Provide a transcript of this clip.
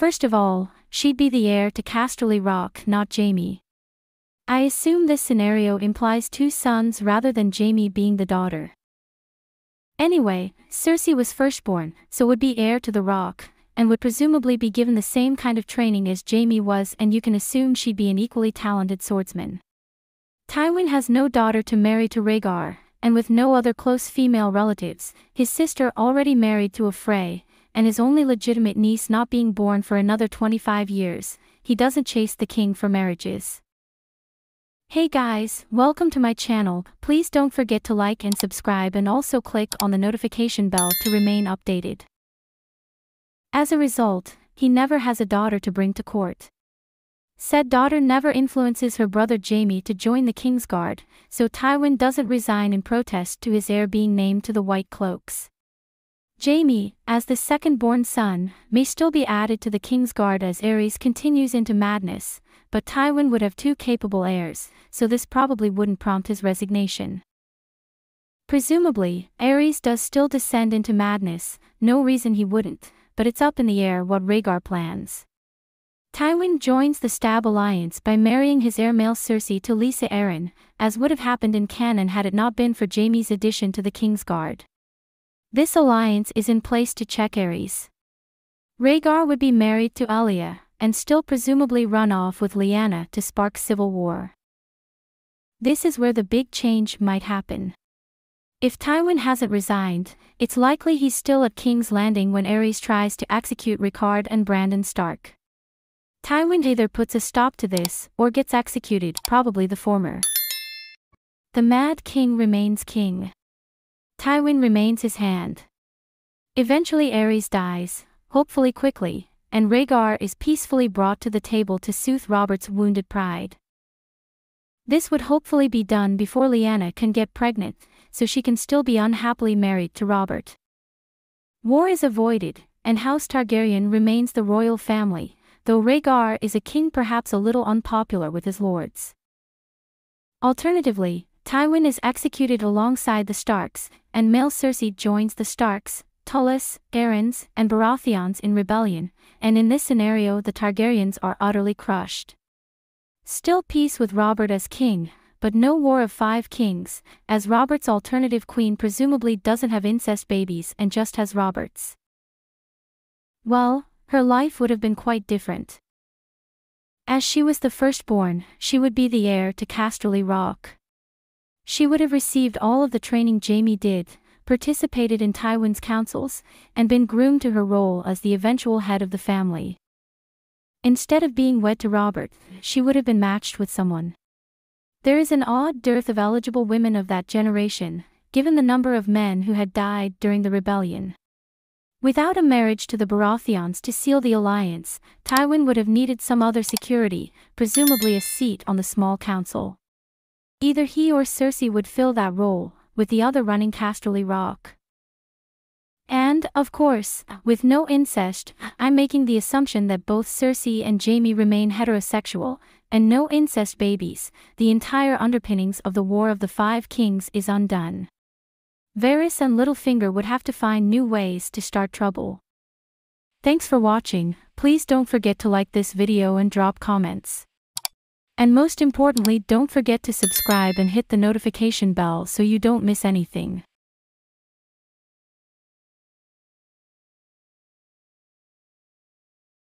First of all, she'd be the heir to Casterly Rock, not Jaime. I assume this scenario implies two sons rather than Jaime being the daughter. Anyway, Cersei was firstborn, so would be heir to the Rock, and would presumably be given the same kind of training as Jaime was, and you can assume she'd be an equally talented swordsman. Tywin has no daughter to marry to Raygar, and with no other close female relatives, his sister already married to a Fray, and his only legitimate niece not being born for another 25 years, he doesn't chase the king for marriages. Hey guys, welcome to my channel. Please don't forget to like and subscribe, and also click on the notification bell to remain updated. As a result, he never has a daughter to bring to court. Said daughter never influences her brother Jaime to join the Kingsguard, so Tywin doesn't resign in protest to his heir being named to the White Cloaks. Jaime, as the second-born son, may still be added to the Kingsguard as Aerys continues into madness, but Tywin would have two capable heirs, so this probably wouldn't prompt his resignation. Presumably, Aerys does still descend into madness, no reason he wouldn't, but it's up in the air what Raygar plans. Tywin joins the Stab Alliance by marrying his heir male Cersei to Lysa Arryn, as would have happened in canon had it not been for Jaime's addition to the Kingsguard. This alliance is in place to check Aerys. Rhaegar would be married to Alia, and still presumably run off with Lyanna to spark civil war. This is where the big change might happen. If Tywin hasn't resigned, it's likely he's still at King's Landing when Aerys tries to execute Rickard and Brandon Stark. Tywin either puts a stop to this, or gets executed, probably the former. The Mad King remains king. Tywin remains his hand. Eventually Aerys dies, hopefully quickly, and Rhaegar is peacefully brought to the table to soothe Robert's wounded pride. This would hopefully be done before Lyanna can get pregnant, so she can still be unhappily married to Robert. War is avoided, and House Targaryen remains the royal family, though Rhaegar is a king perhaps a little unpopular with his lords. Alternatively, Tywin is executed alongside the Starks, and male Cersei joins the Starks, Tullis, Arryns, and Baratheons in rebellion, and in this scenario the Targaryens are utterly crushed. Still peace with Robert as king, but no War of Five Kings, as Robert's alternative queen presumably doesn't have incest babies and just has Robert's. Well, her life would have been quite different. As she was the firstborn, she would be the heir to Casterly Rock. She would have received all of the training Jaime did, participated in Tywin's councils, and been groomed to her role as the eventual head of the family. Instead of being wed to Robert, she would have been matched with someone. There is an odd dearth of eligible women of that generation, given the number of men who had died during the rebellion. Without a marriage to the Baratheons to seal the alliance, Tywin would have needed some other security, presumably a seat on the small council. Either he or Cersei would fill that role, with the other running Casterly Rock. And, of course, with no incest, I'm making the assumption that both Cersei and Jaime remain heterosexual, and no incest babies, the entire underpinnings of the War of the Five Kings is undone. Varys and Littlefinger would have to find new ways to start trouble. Thanks for watching. Please don't forget to like this video and drop comments. And most importantly, don't forget to subscribe and hit the notification bell so you don't miss anything.